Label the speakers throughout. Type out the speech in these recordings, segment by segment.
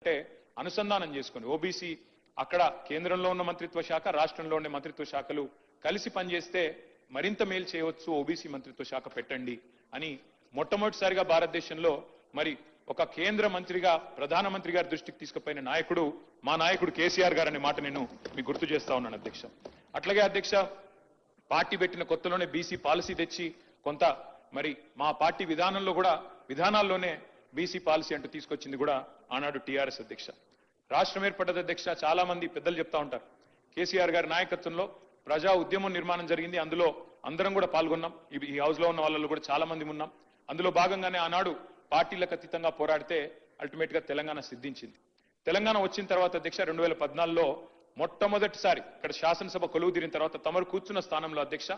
Speaker 1: అంటే అనుసంధానం చేసుకుని ఓబీసీ అక్కడ కేంద్రంలో ఉన్న మంత్రిత్వ శాఖ రాష్ట్రంలో ఉండే మంత్రిత్వ శాఖలు కలిసి పనిచేస్తే మరింత మేలు చేయవచ్చు, ఓబీసీ మంత్రిత్వ శాఖ పెట్టండి అని మొట్టమొదటిసారిగా భారతదేశంలో మరి ఒక కేంద్ర మంత్రిగా ప్రధానమంత్రి గారి దృష్టికి తీసుకుపోయిన నాయకుడు మా నాయకుడు కేసీఆర్ గారు అనే మాట నేను మీకు గుర్తు చేస్తా ఉన్నాను అధ్యక్ష. అట్లాగే అధ్యక్ష పార్టీ పెట్టిన కొత్తలోనే బీసీ పాలసీ తెచ్చి కొంత మరి మా పార్టీ విధానాల్లోనే బీసీ పాలసీ అంటూ తీసుకొచ్చింది కూడా ఆనాడు టీఆర్ఎస్ అధ్యక్ష. రాష్ట్రం ఏర్పడ్డది అధ్యక్ష. చాలా మంది పెద్దలు చెప్తా ఉంటారు కేసీఆర్ గారి నాయకత్వంలో ప్రజా ఉద్యమం నిర్మాణం జరిగింది, అందులో అందరం కూడా పాల్గొన్నాం, ఈ హౌస్ లో ఉన్న వాళ్ళలో కూడా చాలా మంది ఉన్నాం. అందులో భాగంగానే ఆనాడు పార్టీలకు అతీతంగా పోరాడితే అల్టిమేట్ గా తెలంగాణ సిద్ధించింది. తెలంగాణ వచ్చిన తర్వాత అధ్యక్ష 2014లో మొట్టమొదటిసారి ఇక్కడ శాసనసభ కొలువు తీరిన తర్వాత తమరు కూర్చున్న స్థానంలో అధ్యక్ష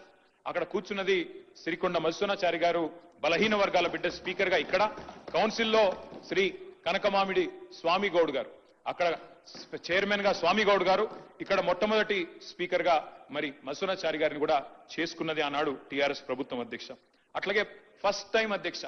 Speaker 1: అక్కడ కూర్చున్నది సిరికొండ మధుసూనాచారి గారు, బలహీన వర్గాల బిడ్డ స్పీకర్ గా ఇక్కడ, కౌన్సిల్లో శ్రీ కనకమామిడి స్వామి గౌడ్ గారు, అక్కడ చైర్మన్ గా స్వామి గౌడ్ గారు, ఇక్కడ మొట్టమొదటి స్పీకర్ గా మరి మధుసూనాచారి గారిని కూడా చేసుకున్నది ఆనాడు టీఆర్ఎస్ ప్రభుత్వం అధ్యక్ష. అట్లాగే ఫస్ట్ టైం అధ్యక్ష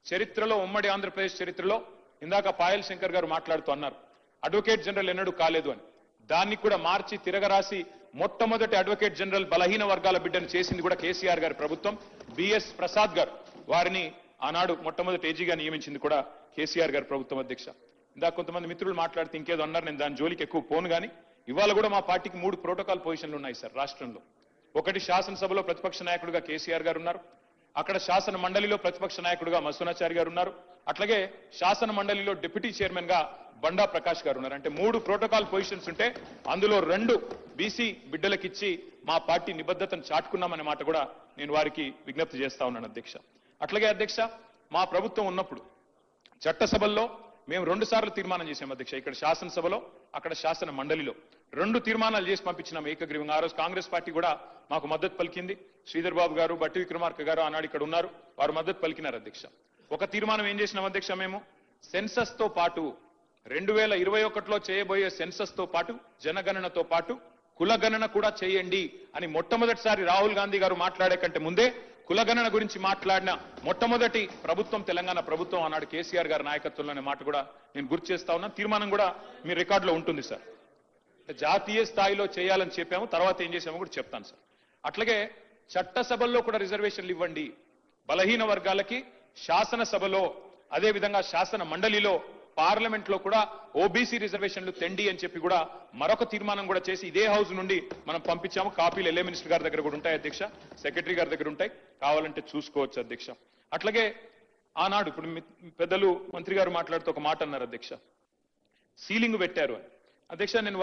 Speaker 1: చరిత్రలో, ఉమ్మడి ఆంధ్రప్రదేశ్ చరిత్రలో, ఇందాక పాయల్ శంకర్ గారు మాట్లాడుతూ అన్నారు అడ్వకేట్ జనరల్ ఎన్నడూ కాలేదు అని, దాన్ని కూడా మార్చి తిరగరాసి మొట్టమొదటి అడ్వకేట్ జనరల్ బలహీన వర్గాల బిడ్డను చేసింది కూడా కేసీఆర్ గారి ప్రభుత్వం. బిఎస్ ప్రసాద్ గారు వారిని ఆనాడు మొట్టమొదటి ఏజీగా నియమించింది కూడా కేసీఆర్ గారి ప్రభుత్వం అధ్యక్ష. ఇందాక కొంతమంది మిత్రులు మాట్లాడితే ఇంకేదో అన్నారు, నేను దాని జోలికి ఎక్కువ పోను కానీ ఇవాళ కూడా మా పార్టీకి 3 ప్రోటోకాల్ పొజిషన్లు ఉన్నాయి సార్ రాష్ట్రంలో. ఒకటి శాసనసభలో ప్రతిపక్ష నాయకుడిగా కేసీఆర్ గారు ఉన్నారు, అక్కడ శాసన మండలిలో ప్రతిపక్ష నాయకుడిగా మధుసూనాచారి గారు ఉన్నారు, అట్లాగే శాసన మండలిలో డిప్యూటీ చైర్మన్ గా బండా ప్రకాష్ గారు ఉన్నారు. అంటే 3 ప్రోటోకాల్ పొజిషన్స్ ఉంటే అందులో 2 బీసీ బిడ్డలకిచ్చి మా పార్టీ నిబద్ధతను చాటుకున్నామనే మాట కూడా నేను వారికి విజ్ఞప్తి చేస్తా ఉన్నాను అధ్యక్ష. అట్లాగే అధ్యక్ష మా ప్రభుత్వం ఉన్నప్పుడు చట్టసభల్లో మేము 2 సార్లు తీర్మానం చేశాం అధ్యక్ష. ఇక్కడ శాసనసభలో అక్కడ శాసన మండలిలో 2 తీర్మానాలు చేసి పంపించినాం ఏకగ్రీవంగా. ఆ రోజు కాంగ్రెస్ పార్టీ కూడా మాకు మద్దతు పలికింది. శ్రీధర్ బాబు గారు, బట్టి విక్రమార్క గారు ఆనాడు ఇక్కడ ఉన్నారు, వారు మద్దతు పలికినారు అధ్యక్ష. ఒక తీర్మానం ఏం చేసినాం అధ్యక్ష, మేము సెన్సస్ తో పాటు 2021లో చేయబోయే సెన్సస్ తో పాటు జనగణనతో పాటు కులగణన కూడా చేయండి అని మొట్టమొదటిసారి రాహుల్ గాంధీ గారు మాట్లాడే కంటే ముందే కులగణన గురించి మాట్లాడిన మొట్టమొదటి ప్రభుత్వం తెలంగాణ ప్రభుత్వం ఆనాడు కేసీఆర్ గారి నాయకత్వంలోనే మాట కూడా నేను గుర్తు చేస్తా ఉన్నాను. తీర్మానం కూడా మీ రికార్డులో ఉంటుంది సార్. జాతీయ స్థాయిలో చేయాలని చెప్పాము, తర్వాత ఏం చేసామో కూడా చెప్తాను సార్. అట్లాగే చట్టసభల్లో కూడా రిజర్వేషన్లు ఇవ్వండి బలహీన వర్గాలకి, శాసనసభలో అదే విధంగా శాసన మండలిలో పార్లమెంట్ లో కూడా ఓబీసీ రిజర్వేషన్లు తెండి అని చెప్పి కూడా మరొక తీర్మానం కూడా చేసి ఇదే హౌస్ నుండి మనం పంపించాము. కాపీలు ఎల్ఏ మినిస్టర్ గారి దగ్గర కూడా ఉంటాయి అధ్యక్ష, సెక్రటరీ గారి దగ్గర ఉంటాయి, కావాలంటే చూసుకోవచ్చు అధ్యక్ష. అట్లాగే ఆనాడు ఇప్పుడు పెద్దలు మంత్రి గారు మాట్లాడుతూ ఒక మాట అన్నారు అధ్యక్ష, సీలింగ్ పెట్టారు అని. అధ్యక్ష నేను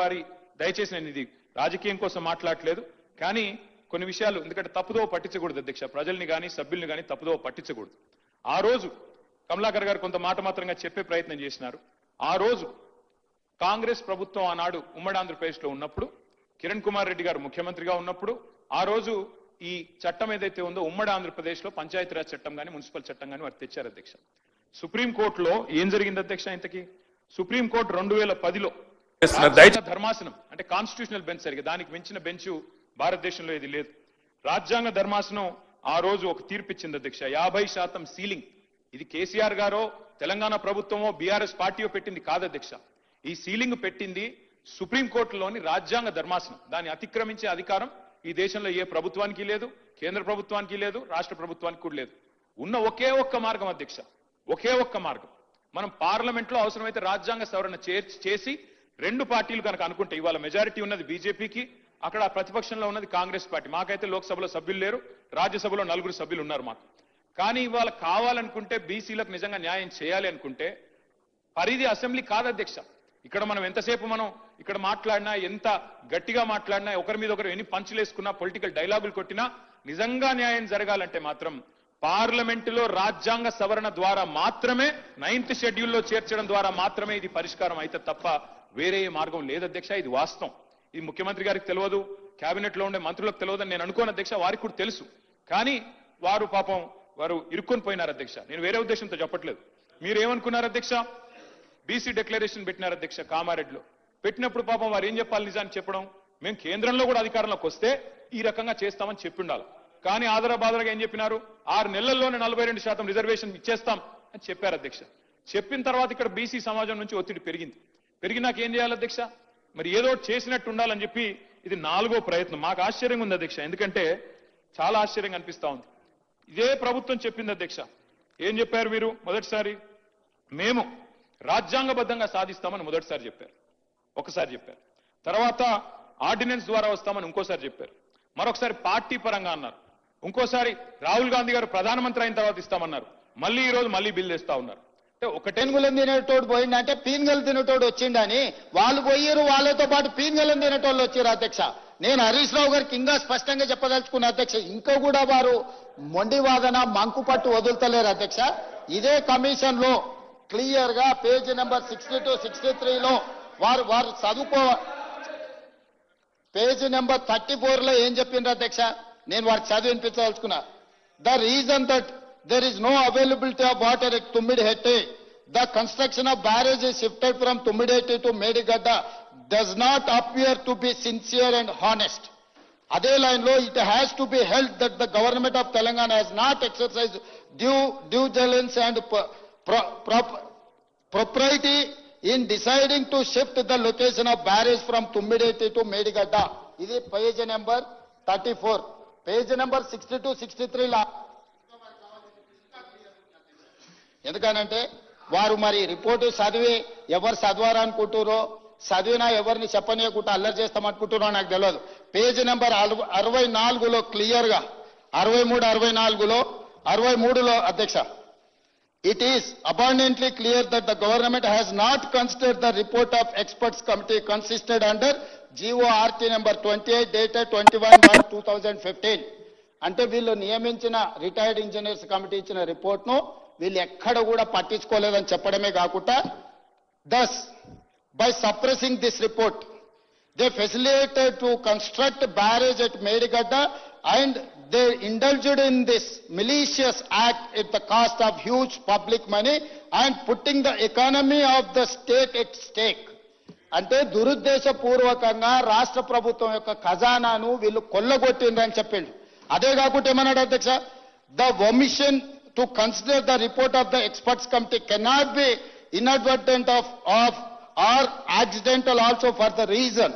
Speaker 1: దయచేసి నేను ఇది రాజకీయం కోసం మాట్లాడలేదు, కానీ కొన్ని విషయాలు ఎందుకంటే తప్పుదో పట్టించకూడదు అధ్యక్ష, ప్రజల్ని కానీ సభ్యుల్ని కానీ తప్పుదో పట్టించకూడదు. ఆ రోజు కమలాకర్ గారు కొంత మాట మాత్రంగా చెప్పే ప్రయత్నం చేసినారు. ఆ రోజు కాంగ్రెస్ ప్రభుత్వం ఆనాడు ఉమ్మడి ఆంధ్రప్రదేశ్ లో ఉన్నప్పుడు, కిరణ్ కుమార్ రెడ్డి గారు ముఖ్యమంత్రిగా ఉన్నప్పుడు, ఆ రోజు ఈ చట్టం ఏదైతే ఉందో ఉమ్మడి ఆంధ్రప్రదేశ్ లో పంచాయతీరాజ్ చట్టం కానీ మున్సిపల్ చట్టం కానీ వారు తెచ్చారు అధ్యక్ష. సుప్రీంకోర్టులో ఏం జరిగింది అధ్యక్ష, ఇంతకీ సుప్రీంకోర్టు 2010లో ధర్మాసనం అంటే కాన్స్టిట్యూషనల్ బెంచ్ సరిగా దానికి మించిన బెంచ్ భారతదేశంలో ఇది లేదు. రాజ్యాంగ ధర్మాసనం ఆ రోజు ఒక తీర్పు ఇచ్చింది అధ్యక్ష, 50% సీలింగ్. ఇది కేసీఆర్ గారో తెలంగాణ ప్రభుత్వమో బీఆర్ఎస్ పార్టీయో పెట్టింది కాదు అధ్యక్ష. ఈ సీలింగ్ పెట్టింది సుప్రీంకోర్టులోని రాజ్యాంగ ధర్మాసనం. దాన్ని అతిక్రమించే అధికారం ఈ దేశంలో ఏ ప్రభుత్వానికి లేదు, కేంద్ర ప్రభుత్వానికి లేదు, రాష్ట్ర ప్రభుత్వానికి కూడా లేదు. ఉన్న ఒకే ఒక్క మార్గం అధ్యక్ష, ఒకే ఒక్క మార్గం, మనం పార్లమెంట్ లో అవసరమైతే రాజ్యాంగ సవరణ చేసి 2 పార్టీలు కనుక అనుకుంటే, ఇవాళ మెజారిటీ ఉన్నది బీజేపీకి, అక్కడ ప్రతిపక్షంలో ఉన్నది కాంగ్రెస్ పార్టీ. మాకైతే లోక్సభలో సభ్యులు లేరు, రాజ్యసభలో 4 సభ్యులు ఉన్నారు మాకు. కానీ ఇవాళ కావాలనుకుంటే బీసీలకు నిజంగా న్యాయం చేయాలి అనుకుంటే పరిధి అసెంబ్లీ కాదు అధ్యక్ష. ఇక్కడ మనం ఎంతసేపు మనం ఇక్కడ మాట్లాడినా, ఎంత గట్టిగా మాట్లాడినా, ఒకరి మీద ఒకరు ఎన్ని పంచులేసుకున్నా, పొలిటికల్ డైలాగులు కొట్టినా, నిజంగా న్యాయం జరగాలంటే మాత్రం పార్లమెంటులో రాజ్యాంగ సవరణ ద్వారా మాత్రమే, 9th షెడ్యూల్లో చేర్చడం ద్వారా మాత్రమే ఇది పరిష్కారం అయితే తప్ప వేరే మార్గం లేదు అధ్యక్ష. ఇది వాస్తవం. ఇది ముఖ్యమంత్రి గారికి తెలియదు, కేబినెట్ లో ఉండే మంత్రులకు తెలియదని నేను అనుకోను అధ్యక్ష, వారికి కూడా తెలుసు. కానీ వారు పాపం వారు ఇరుక్కొని పోయినారు అధ్యక్ష. నేను వేరే ఉద్దేశంతో చెప్పట్లేదు. మీరేమనుకున్నారు అధ్యక్ష, బీసీ డిక్లరేషన్ పెట్టినారు అధ్యక్ష కామారెడ్డిలో. పెట్టినప్పుడు పాపం వారు ఏం చెప్పాలి, నిజాన్ని చెప్పడం, మేము కేంద్రంలో కూడా అధికారంలోకి వస్తే ఈ రకంగా చేస్తామని చెప్పి ఉండాలి. కానీ ఆదరబాదరగా ఏం చెప్పినారు, 6 నెలల్లోనే 42% రిజర్వేషన్ ఇచ్చేస్తాం అని చెప్పారు అధ్యక్ష. చెప్పిన తర్వాత ఇక్కడ బీసీ సమాజం నుంచి ఒత్తిడి పెరిగినాక ఏం చేయాలి అధ్యక్ష? మరి ఏదో చేసినట్టు ఉండాలని చెప్పి ఇది 4వ ప్రయత్నం. మాకు ఆశ్చర్యంగా ఉంది అధ్యక్ష, ఎందుకంటే చాలా ఆశ్చర్యంగా అనిపిస్తా ఉంది. ఇదే ప్రభుత్వం చెప్పింది అధ్యక్ష. ఏం చెప్పారు మీరు? మొదటిసారి మేము రాజ్యాంగబద్ధంగా సాధిస్తామని మొదటిసారి చెప్పారు, ఒకసారి చెప్పారు. తర్వాత ఆర్డినెన్స్ ద్వారా వస్తామని ఇంకోసారి చెప్పారు. మరొకసారి పార్టీ పరంగా అన్నారు. ఇంకోసారి రాహుల్ గాంధీ గారు ప్రధానమంత్రి అయిన తర్వాత ఇస్తామన్నారు. మళ్ళీ ఈ రోజు మళ్ళీ బిల్ తెస్తా ఉన్నారు. అంటే ఒకటే
Speaker 2: పీన్గులం తినేటోడు పోయిందంటే పీన్గలు తినేటోడు వచ్చిండని వాళ్ళు పోయారు, వాళ్ళతో పాటు పీన్గలం తినేటోళ్ళు వచ్చారు అధ్యక్ష. నేను హరీష్ రావు గారికి ఇంకా స్పష్టంగా చెప్పదలుచుకున్న అధ్యక్ష, ఇంకా కూడా వారు మొండి వాదన మంకు పట్టు వదులుతలేరు అధ్యక్ష. ఇదే కమిషన్ లో క్లియర్ గా పేజీ నెంబర్ 62, 63లో వారు చదువుకో. పేజీ నెంబర్ 34 లో ఏం చెప్పిండ్రు అధ్యక్ష? నేను వారికి చదివి వినిపించదలుచుకున్నా. The reason that there is no availability of water at Tummidihette, the construction of barrage is shifted from Tummidihette to Medigadda does not appear to be sincere and honest. Ade line lo, it has to be held that the government of Telangana has not exercised due diligence and propriety in deciding to shift the location of barrage from Tummidihette to Medigadda. This is page number 34. Page number 62, 63 la. ఎందుకనంటే వారు మరి report చదివి ఎవరు చదవారనుకుంటారో, చదివినా ఎవరిని చెప్పనీయకుండా అల్లరి చేస్తామనుకుంటారో నాకు తెలియదు. పేజీ నెంబర్ 64లో క్లియర్ గా 63, 64లో 63లో అధ్యక్ష, it is abundantly clear that the government has not considered the report of experts committee consisted under GORT number 28 dated 21/2015. అంటే వీళ్ళు నియమించిన రిటైర్డ్ ఇంజనీర్స్ కమిటీ ఇచ్చిన రిపోర్ట్ను వీళ్ళు ఎక్కడ కూడా పట్టించుకోలేదని చెప్పడమే కాకుండా, thus by suppressing this report they facilitated to construct barrage at Medigadda and they indulged in this malicious act at the cost of huge public money and putting the economy of the state at stake. అంటే దురుద్దేశపూర్వకంగా రాష్ట్ర ప్రభుత్వం యొక్క ఖజానాను వీళ్ళు కొల్లగొట్టిండ్రని చెప్పిండు. అదే కాకుండా ఏమన్నాడు అధ్యక్ష? the omission to consider the report of the experts committee cannot be inadvertent of or accidental also for the reason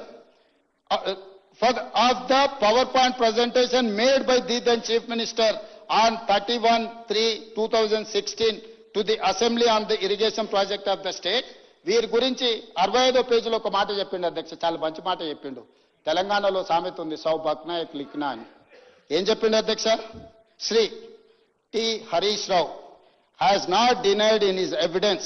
Speaker 2: of the PowerPoint presentation made by the then Chief Minister on 31/3/2016 to the Assembly on the irrigation project of the state. వీరి గురించి 65వ పేజీలో ఒక మాట చెప్పిండు అధ్యక్ష, చాలా మంచి మాట చెప్పిండు. తెలంగాణలో సామెత ఉంది, సౌ బక్నా ఎక్ లిఖ్నా అని. ఏం చెప్పిండు అధ్యక్ష? Shri T. Harish Rao has not denied in his evidence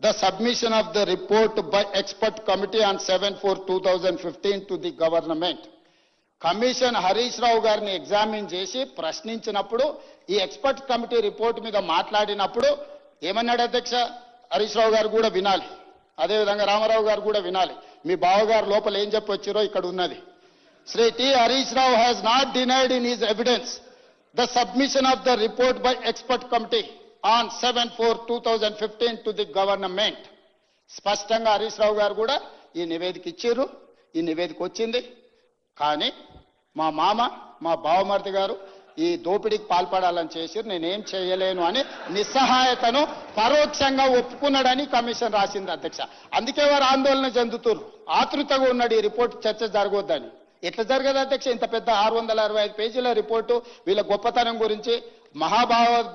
Speaker 2: the submission of the report by expert committee on 7/4/2015 to the government. Commission Harish Rao గారిని ఎగ్జామిన్ చేసి ప్రశ్నించినప్పుడు ఈ ఎక్స్పర్ట్ కమిటీ రిపోర్ట్ మీద మాట్లాడినప్పుడు ఏమన్నాడు అధ్యక్ష? హరీష్ రావు గారు కూడా వినాలి, అదేవిధంగా రామారావు గారు కూడా వినాలి. మీ బావగారు లోపల ఏం చెప్పొచ్చారో ఇక్కడ ఉన్నది. Shri T Harish Rao has not denied in his evidence the submission of the report by expert committee on 7/4/2015 to the government. స్పష్టంగా హరీష్ రావు గారు కూడా ఈ నివేదిక ఇచ్చారు, ఈ నివేదిక వచ్చింది. కానీ మా మామ, మా బావమర్ది గారు ఈ దోపిడీకి పాల్పడాలని చేసి నేనేం చేయలేను అని నిస్సహాయతను పరోక్షంగా ఒప్పుకున్నాడని కమిషన్ రాసింది అధ్యక్ష. అందుకే వారు ఆందోళన చెందుతున్నారు, ఆతృతగా ఉన్నాడు ఈ రిపోర్ట్ చర్చ జరగొద్దని. ఎట్లా జరగదు అధ్యక్ష? ఇంత పెద్ద 665 పేజీల రిపోర్టు వీళ్ళ గొప్పతనం గురించి,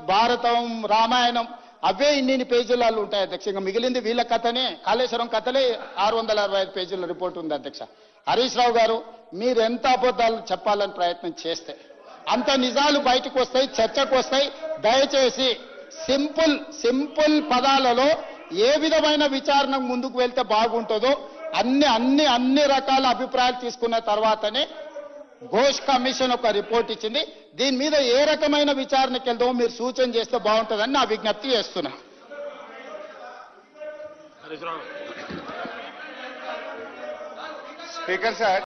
Speaker 2: భారతం, రామాయణం అవే ఇన్ని పేజీలలో ఉంటాయి అధ్యక్ష. ఇంకా మిగిలింది వీళ్ళ కథనే, కాళేశ్వరం కథలే 665 పేజీల రిపోర్టు ఉంది అధ్యక్ష. హరీష్ రావు గారు, మీరు ఎంత అబద్ధాలు చెప్పాలని ప్రయత్నం చేస్తే అంత నిజాలు బయటకు వస్తాయి, చర్చకు వస్తాయి. దయచేసి సింపుల్ పదాలలో ఏ విధమైన విచారణ ముందుకు వెళ్తే బాగుంటుందో అన్ని రకాల అభిప్రాయాలు తీసుకున్న తర్వాతనే ఘోష్ కమిషన్ ఒక రిపోర్ట్ ఇచ్చింది. దీని మీద ఏ రకమైన విచారణకి వెళ్దామో మీరు సూచన చేస్తే బాగుంటుందని నా విజ్ఞప్తి చేస్తున్నా.
Speaker 3: Speaker sir